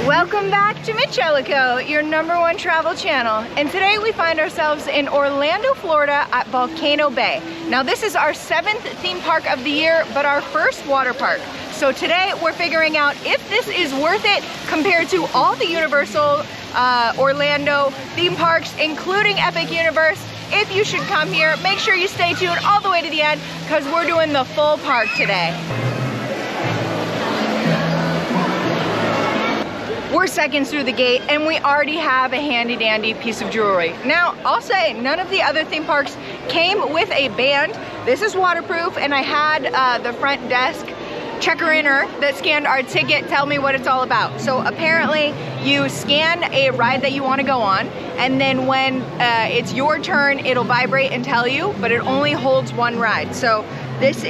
Welcome back to MitchEllaCo, your #1 travel channel. And today we find ourselves in Orlando, Florida at Volcano Bay. Now this is our 7th theme park of the year, but our first water park. So today we're figuring out if this is worth it compared to all the Universal Orlando theme parks, including Epic Universe. If you should come here, make sure you stay tuned all the way to the end because we're doing the full park today. We're seconds through the gate and we already have a handy dandy piece of jewelry. Now, I'll say none of the other theme parks came with a band. This is waterproof, and I had the front desk checker-inner that scanned our ticket tell me what it's all about. So apparently you scan a ride that you want to go on, and then when it's your turn, it'll vibrate and tell you, but it only holds one ride. So this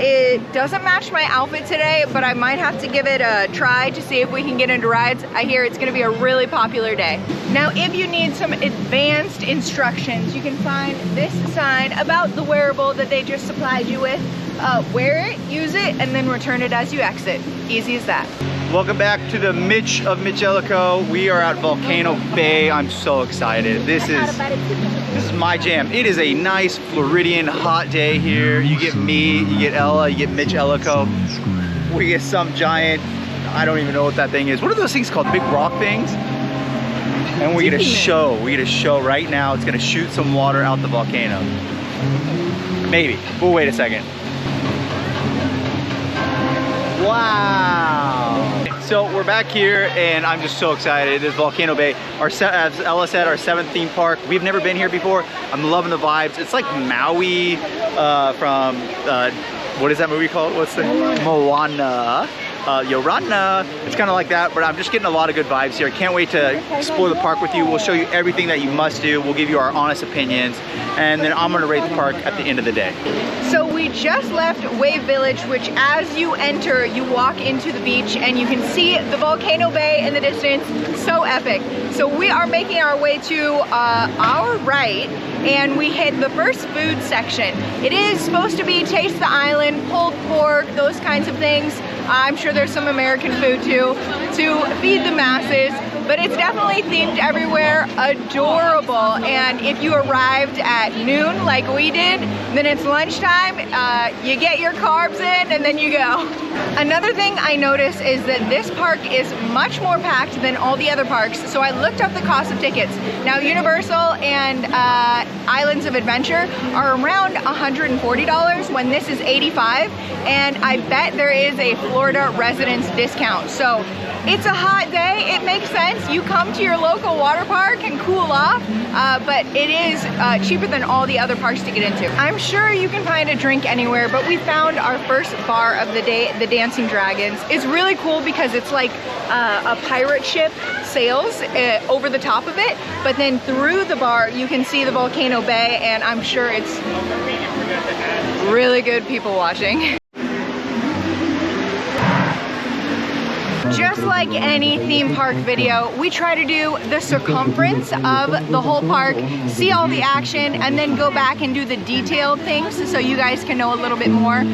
doesn't match my outfit today, but I might have to give it a try to see if we can get into rides. I hear it's gonna be a really popular day. Now, if you need some advanced instructions, you can find this sign about the wearable that they just supplied you with. Wear it, use it, and then return it as you exit. Easy as that. Welcome back to the Mitch of MitchEllaCo. We are at Volcano Bay. I'm so excited. This is my jam. It is a nice Floridian hot day here. You get me, you get Ella, you get MitchEllaCo. We get some giant, I don't even know what that thing is. What are those things called? Big rock things? And we get a show. We get a show right now. It's gonna shoot some water out the volcano. Maybe. We'll wait a second. Wow. So we're back here and I'm just so excited. This is Volcano Bay. As Ella said, our 7th theme park. We've never been here before. I'm loving the vibes. It's like Maui from, what is that movie called? What's the Moana? Yorana. It's kind of like that, but I'm just getting a lot of good vibes here. I can't wait to explore the park with you. We'll show you everything that you must do. We'll give you our honest opinions, and then I'm gonna rate the park at the end of the day. So we just left Wave Village, which as you enter, you walk into the beach and you can see the Volcano Bay in the distance. So epic. So we are making our way to our right, and we hit the first food section. It is supposed to be taste the island, pulled pork, those kinds of things. I'm sure there's some American food too, to feed the masses, but it's definitely themed everywhere. Adorable. And if you arrived at noon like we did, then it's lunchtime. You get your carbs in and then you go. Another thing I noticed is that this park is much more packed than all the other parks, so I looked up the cost of tickets. Now, Universal and Islands of Adventure are around $140 when this is $85, and I bet there is a Florida residence discount. So it's a hot day, it makes sense. You come to your local water park and cool off, but it is cheaper than all the other parks to get into. I'm sure you can find a drink anywhere, but we found our first bar of the day, the Dancing Dragons. It's really cool because it's like a pirate ship sails over the top of it, but then through the bar you can see the Volcano Bay, and I'm sure it's really good people watching. Just like any theme park video, we try to do the circumference of the whole park, see all the action, and then go back and do the detailed things so you guys can know a little bit more.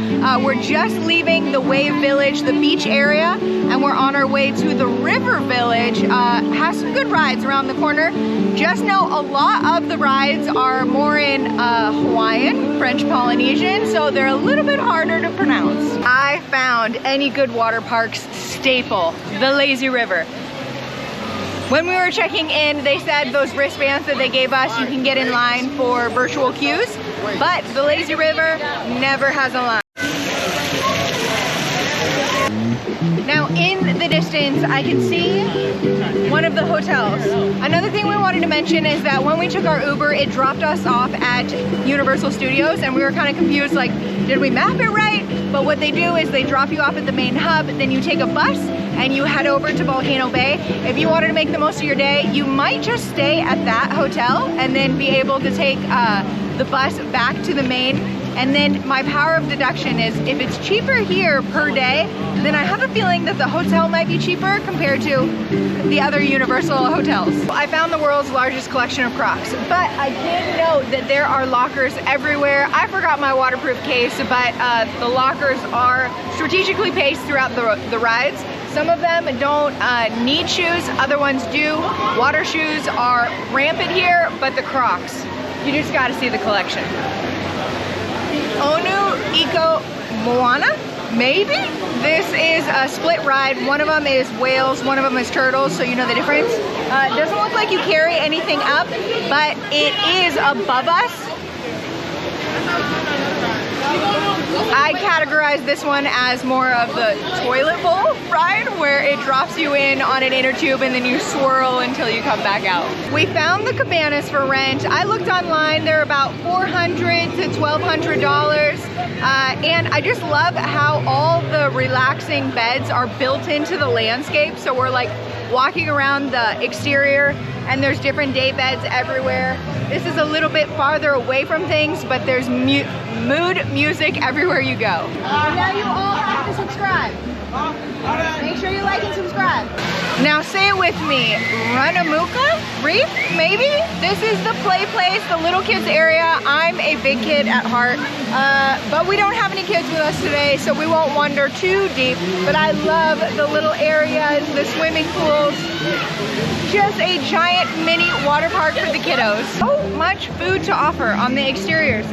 We're just leaving the Wave Village, the beach area, and we're on our way to the River Village. Has some good rides around the corner. Just know a lot of the rides are more in Hawaiian, French Polynesian, so they're a little bit harder to pronounce. I found any good water park's staple, the lazy river. When we were checking in, they said those wristbands that they gave us, you can get in line for virtual queues, but the lazy river never has a line. Now in the distance, I can see one of the hotels. Another thing we wanted to mention is that when we took our Uber, it dropped us off at Universal Studios, and we were kind of confused, like, did we map it right? But what they do is they drop you off at the main hub, then you take a bus and you head over to Volcano Bay. If you wanted to make the most of your day, you might just stay at that hotel and then be able to take the bus back to the main. And then my power of deduction is if it's cheaper here per day, then I have a feeling that the hotel might be cheaper compared to the other Universal hotels. I found the world's largest collection of Crocs, but I did note that there are lockers everywhere. I forgot my waterproof case, but the lockers are strategically placed throughout the rides. Some of them don't need shoes, other ones do. Water shoes are rampant here, but the Crocs, you just gotta see the collection. Onu Iko Moana, maybe? This is a split ride. One of them is whales, one of them is turtles, so you know the difference. It doesn't look like you carry anything up, but it is above us. I categorize this one as more of the toilet bowl ride, where it drops you in on an inner tube and then you swirl until you come back out. We found the cabanas for rent. I looked online, they're about $400 to $1,200. And I just love how all the relaxing beds are built into the landscape. So we're like walking around the exterior and there's different day beds everywhere. This is a little bit farther away from things, but there's mood music everywhere you go. Now you all have to subscribe. Make sure you like and subscribe. Now say it with me, Runamuka Reef, maybe? This is the play place, the little kids area. I'm a big kid at heart, but we don't have any kids with us today, so we won't wander too deep, but I love the little areas, the swimming pools. Just a giant mini water park for the kiddos. So much food to offer on the exteriors.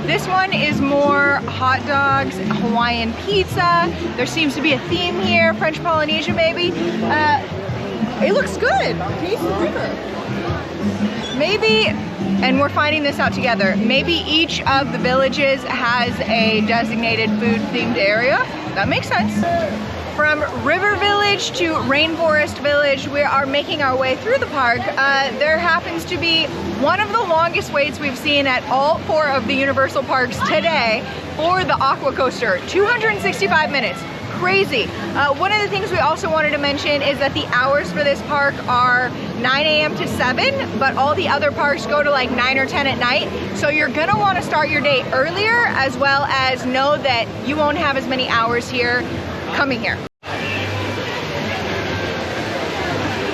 This one is more hot dogs, Hawaiian pizza. There seems to be a theme here, French Polynesia maybe. It looks good. Taste the river. Maybe, and we're finding this out together, maybe each of the villages has a designated food themed area. That makes sense. From River Village to Rainforest Village, we are making our way through the park. There happens to be one of the longest waits we've seen at all 4 of the Universal parks today for the Aqua Coaster, 265 minutes. Crazy. One of the things we also wanted to mention is that the hours for this park are 9 a.m. to 7, but all the other parks go to like 9 or 10 at night. So you're gonna want to start your day earlier, as well as know that you won't have as many hours here coming here.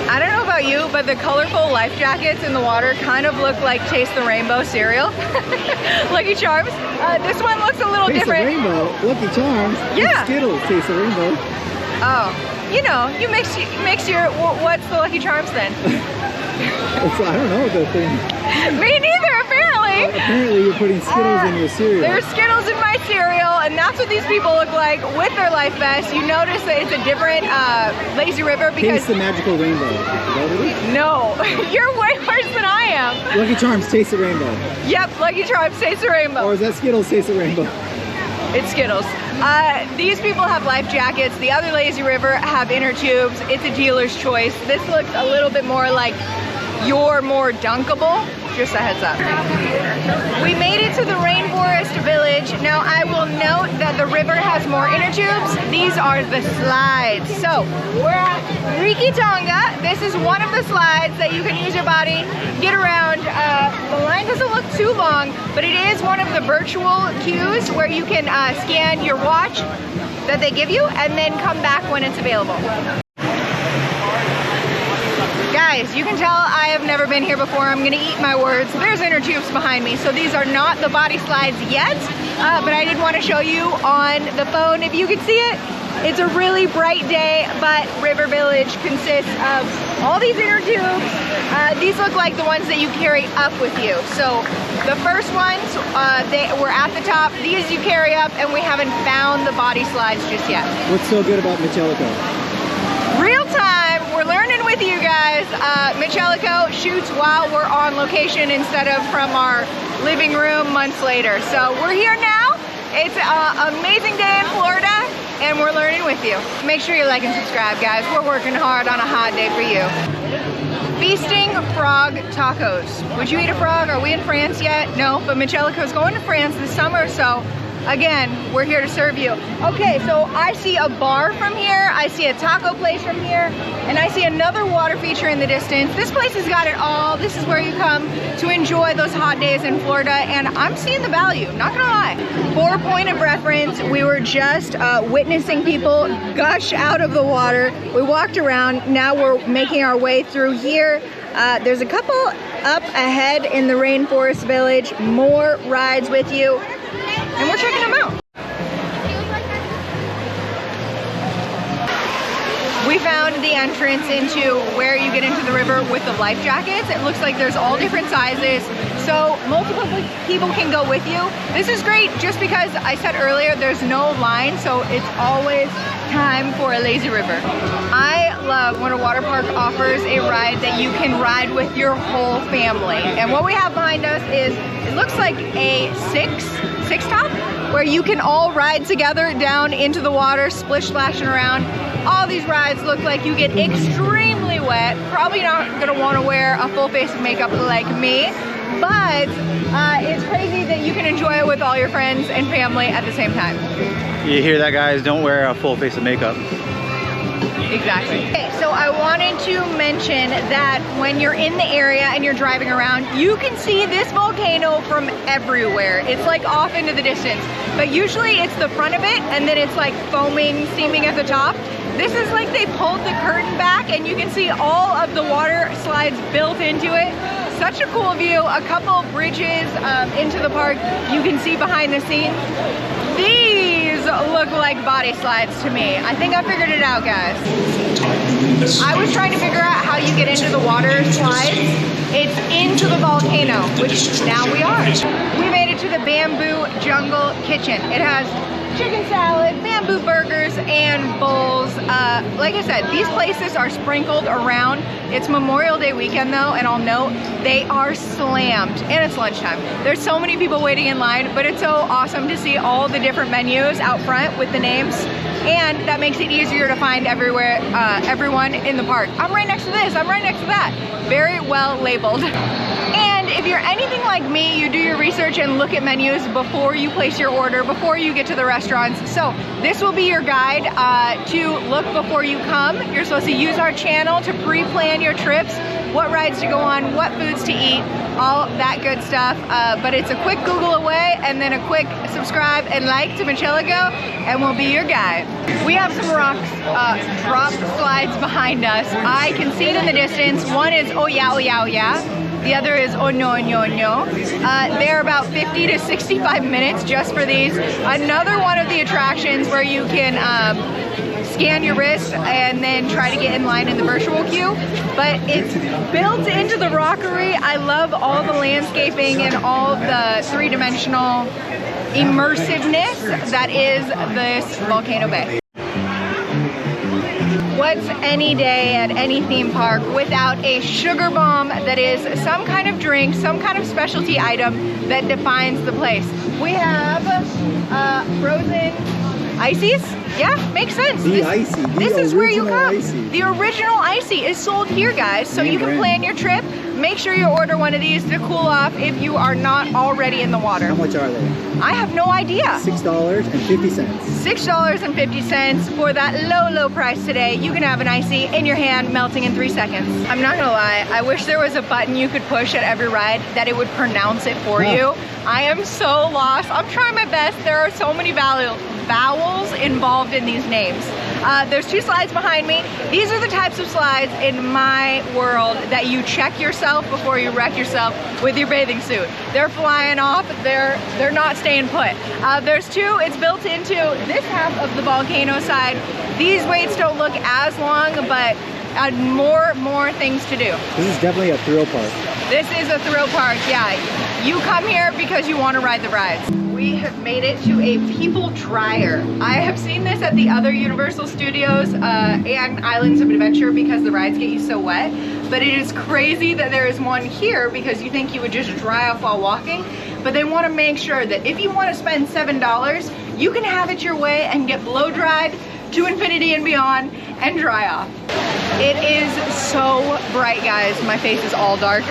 I don't know about you, but the colorful life jackets in the water kind of look like Taste the Rainbow cereal. Lucky Charms. This one looks a little different. Taste the Rainbow? Lucky Charms? Yeah. Skittles, Taste the Rainbow. Oh, you know, you mix your, what's the Lucky Charms then? I don't know the thing. Me neither, apparently. Apparently you're putting Skittles in your cereal. There's Skittles in my cereal, and that's what these people look like with their life vests. You notice that it's a different lazy river because... Taste the magical rainbow. Is that what it is? No, you're way worse than I am. Lucky Charms, Taste the Rainbow. Yep, Lucky Charms, Taste the Rainbow. Or is that Skittles, Taste the Rainbow? It's Skittles. These people have life jackets. The other lazy river have inner tubes. It's a dealer's choice. This looks a little bit more like you're more dunkable. Just a heads up. We made it to the Rainforest Village. Now I will note that the river has more inner tubes. These are the slides. So we're at Rikitonga. This is one of the slides that you can use your body, get around. The line doesn't look too long, but it is one of the virtual queues where you can scan your watch that they give you and then come back when it's available. Guys, you can tell I have never been here before. I'm gonna eat my words. There's inner tubes behind me, so these are not the body slides yet, but I did want to show you on the phone if you could see it. It's a really bright day, but River Village consists of all these inner tubes. These look like the ones that you carry up with you. So the first ones, we're at the top. These you carry up, and we haven't found the body slides just yet. What's so good about MitchEllaCo? Real time, we're learning with you guys. MitchEllaCo shoots while we're on location instead of from our living room months later. So we're here now. It's an amazing day in Florida, and we're learning with you. Make sure you like and subscribe, guys. We're working hard on a hot day for you. Feasting frog tacos. Would you eat a frog? Are we in France yet? No, but MitchEllaCo is going to France this summer, so again, we're here to serve you. Okay, so I see a bar from here, I see a taco place from here, and I see another water feature in the distance. This place has got it all. This is where you come to enjoy those hot days in Florida, and I'm seeing the value, not gonna lie. For a point of reference, we were just witnessing people gush out of the water. We walked around, now we're making our way through here. There's a couple up ahead in the Rainforest Village, more rides with you, and we're checking them out. We found the entrance into where you get into the river with the life jackets. It looks like there's all different sizes, so multiple people can go with you. This is great just because I said earlier there's no line, so it's always time for a lazy river. I love when a water park offers a ride that you can ride with your whole family. And what we have behind us is, it looks like a six top, where you can all ride together down into the water, splish splashing around. All these rides look like you get extremely wet. Probably not gonna wanna wear a full face of makeup like me, but it's crazy that you can enjoy it with all your friends and family at the same time. You hear that, guys? Don't wear a full face of makeup. Exactly. Okay, so I wanted to mention that when you're in the area and you're driving around, you can see this volcano from everywhere. It's like off into the distance, but usually it's the front of it and then it's like foaming, steaming at the top. This is like they pulled the curtain back and you can see all of the water slides built into it. Such a cool view. A couple bridges into the park you can see behind the scenes. These look like body slides to me. I think I figured it out, guys. I was trying to figure out how you get into the water slides. It's into the volcano, which now we are. We made it to the Bamboo Jungle Kitchen. It has chicken salad, bamboo burgers, and bowls. Like I said, these places are sprinkled around. It's Memorial Day weekend though, and I'll note they are slammed, and it's lunchtime. There's so many people waiting in line, but it's so awesome to see all the different menus out front with the names, and that makes it easier to find everywhere, everyone in the park. I'm right next to this, I'm right next to that. Very well labeled. And if you're anything like me, you do your research and look at menus before you place your order, before you get to the restaurants. So this will be your guide to look before you come. You're supposed to use our channel to pre-plan your trips, what rides to go on, what foods to eat, all that good stuff. But it's a quick Google away and then a quick subscribe and like to MitchEllaCo, and we'll be your guide. We have some rocks, drop slides behind us. I can see it in the distance. One is oh yeah, oh yeah, oh yeah. The other is oh no, no, no. They're about 50 to 65 minutes just for these. Another one of the attractions where you can scan your wrist and then try to get in line in the virtual queue. But it's built into the rockery. I love all the landscaping and all the three-dimensional immersiveness that is this Volcano Bay. What's any day at any theme park without a sugar bomb that is some kind of drink, some kind of specialty item that defines the place? We have frozen ices. Yeah, makes sense. The icy. This is where you come. Icy. The original icy is sold here, guys. So you can plan your trip. Make sure you order one of these to cool off if you are not already in the water. How much are they? I have no idea. $6.50. $6.50 for that low, low price today. You can have an icy in your hand, melting in 3 seconds. I'm not gonna lie, I wish there was a button you could push at every ride that it would pronounce it for you. I am so lost. I'm trying my best. There are so many vowels involved in these names. There's two slides behind me. These are the types of slides in my world that you check yourself before you wreck yourself with your bathing suit. They're flying off, they're not staying put. There's two, it's built into this half of the volcano side. These waits don't look as long, but more things to do. This is definitely a thrill park. This is a thrill park, yeah. You come here because you want to ride the rides. We have made it to a people dryer. I have seen this at the other Universal Studios and Islands of Adventure because the rides get you so wet, but it is crazy that there is one here because you think you would just dry off while walking, but they want to make sure that if you want to spend $7, you can have it your way and get blow dried to infinity and beyond and dry off. It is so bright, guys. My face is all dark.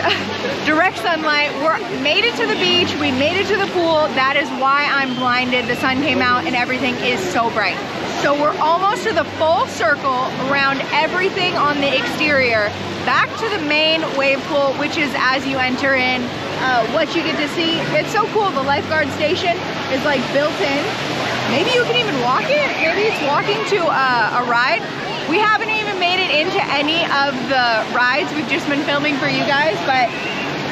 Direct sunlight. We made it to the beach. We made it to the pool. That is why I'm blinded. The sun came out and everything is so bright. So we're almost to the full circle around everything on the exterior. Back to the main wave pool, which is as you enter in, what you get to see. It's so cool. The lifeguard station is like built in. Maybe you can even walk it. Maybe it's walking to a ride. We haven't even made it into any of the rides. We've just been filming for you guys, but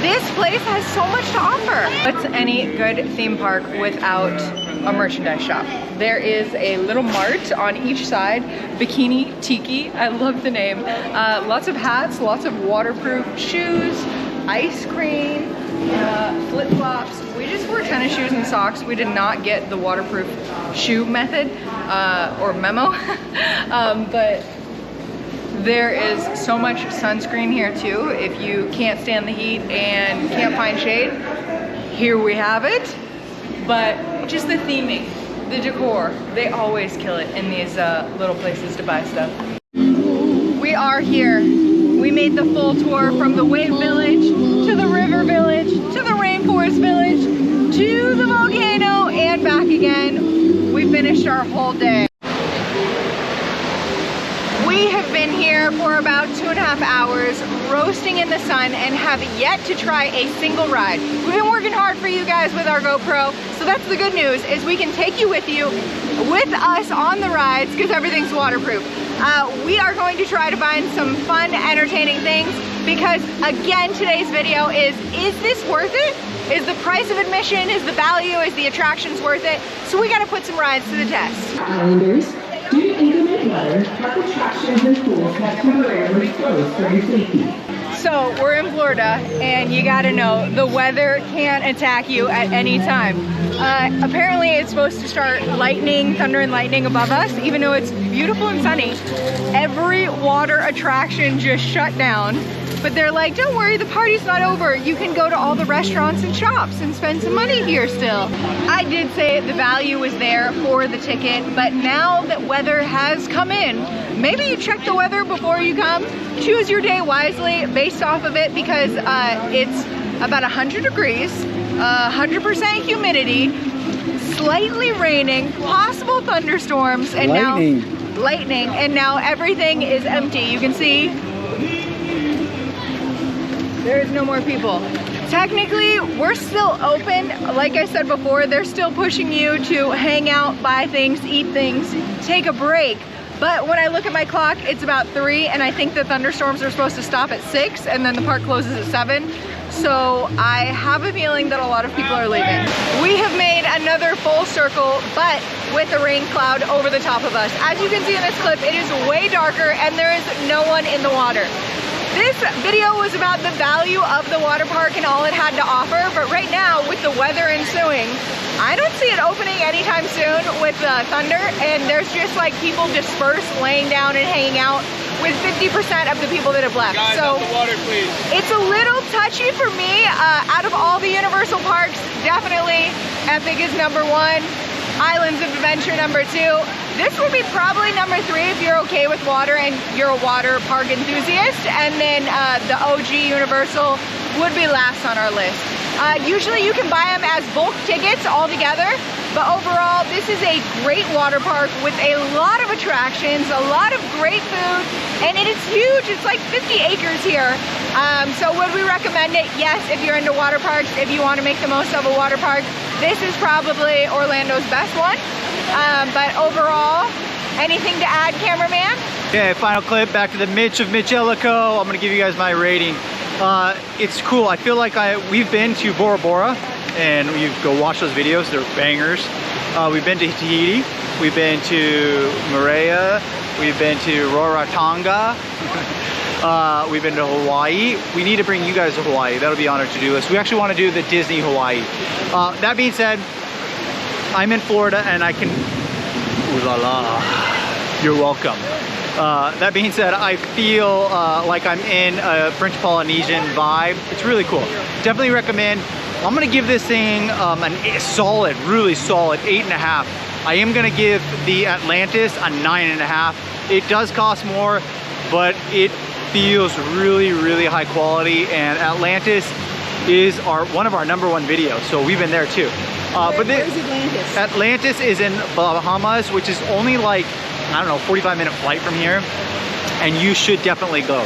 this place has so much to offer. What's any good theme park without a merchandise shop. There is a little mart on each side, Bikini Tiki, I love the name. Lots of hats, lots of waterproof shoes, ice cream, flip-flops. We just wore tennis shoes and socks. We did not get the waterproof shoe method or memo, but there is so much sunscreen here too. If you can't stand the heat and can't find shade, here we have it. But just the theming, the decor, they always kill it in these little places to buy stuff. We are here. We made the full tour from the Wave Village to the River Village to the Rainforest Village to the volcano and back again. We finished our whole day. We have been here for about 2.5 hours, roasting in the sun, and have yet to try a single ride. We've been working hard for you guys with our GoPro, so that's the good news, is we can take you with us on the rides, because everything's waterproof. We are going to try to find some fun, entertaining things, because again, today's video is this worth it? Is the price of admission, is the value, is the attractions worth it? So we gotta put some rides to the test. Islanders, due to inclement weather, park attractions and pools have temporarily closed for your safety. So we're in Florida, and you gotta know, the weather can attack you at any time. Apparently it's supposed to start lightning, thunder and lightning above us, even though it's beautiful and sunny. Every water attraction just shut down. But they're like, don't worry, the party's not over. You can go to all the restaurants and shops and spend some money here still. I did say the value was there for the ticket, but now that weather has come in, maybe you check the weather before you come. Choose your day wisely based off of it, because it's about 100 degrees, 100% humidity, slightly raining, possible thunderstorms, and lightning, and now everything is empty. You can see there is no more people. Technically, we're still open. Like I said before, they're still pushing you to hang out, buy things, eat things, take a break. But when I look at my clock, it's about 3, and I think the thunderstorms are supposed to stop at 6, and then the park closes at 7. So I have a feeling that a lot of people are leaving. We have made another full circle, but with a rain cloud over the top of us. As you can see in this clip, it is way darker, and there is no one in the water. This video was about the value of the water park and all it had to offer, but right now, with the weather ensuing, I don't see it opening anytime soon with thunder, and there's just like people dispersed, laying down and hanging out, with 50% of the people that have left. Guys, so out the water, please. It's a little touchy for me. Out of all the Universal parks, definitely Epic is #1, Islands of Adventure #2. This would be probably #3 if you're okay with water and you're a water park enthusiast. And then the OG Universal would be last on our list. Usually you can buy them as bulk tickets all together, but overall this is a great water park with a lot of attractions, a lot of great food, and it is huge. It's like 50 acres here. So would we recommend it? Yes, if you're into water parks, if you want to make the most of a water park, this is probably Orlando's best one. But overall, anything to add, cameraman? Okay, final clip, back to the Mitch of MitchEllaCo. I'm gonna give you guys my rating. It's cool. I feel like we've been to Bora Bora, and you go watch those videos, they're bangers. We've been to Tahiti, we've been to Moorea, we've been to Rarotonga, we've been to Hawaii. We need to bring you guys to Hawaii. That'll be on our to-do list. We actually want to do the Disney Hawaii. That being said, I'm in Florida and I can, ooh la la, you're welcome. That being said, I feel like I'm in a French Polynesian vibe. It's really cool. Definitely recommend. I'm gonna give this thing a solid, really solid 8.5. I am gonna give the Atlantis a 9.5. It does cost more, but it feels really, really high quality, and Atlantis is one of our #1 videos, so we've been there too. Where's Atlantis? Atlantis is in Bahamas, which is only like, I don't know, 45-minute flight from here, and you should definitely go.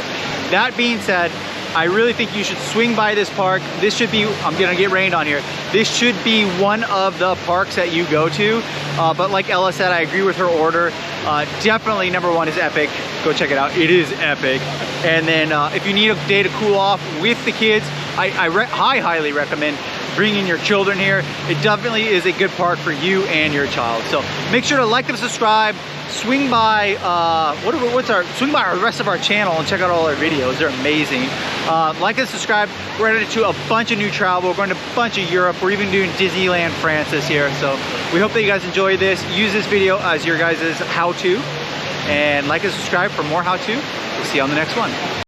That being said, I really think you should swing by this park. This should be, I'm gonna get rained on here. This should be one of the parks that you go to. But like Ella said, I agree with her order. Definitely #1 is Epic. Go check it out, it is epic. And then if you need a day to cool off with the kids, I highly recommend bringing your children here. It definitely is a good park for you and your child. So make sure to like and subscribe. Swing by swing by our rest of our channel and check out all our videos. They're amazing. Like and subscribe. We're headed to a bunch of new travel. We're going to a bunch of Europe. We're even doing Disneyland France this year. So we hope that you guys enjoy this. Use this video as your guys' how-to. And like and subscribe for more how-to. We'll see you on the next one.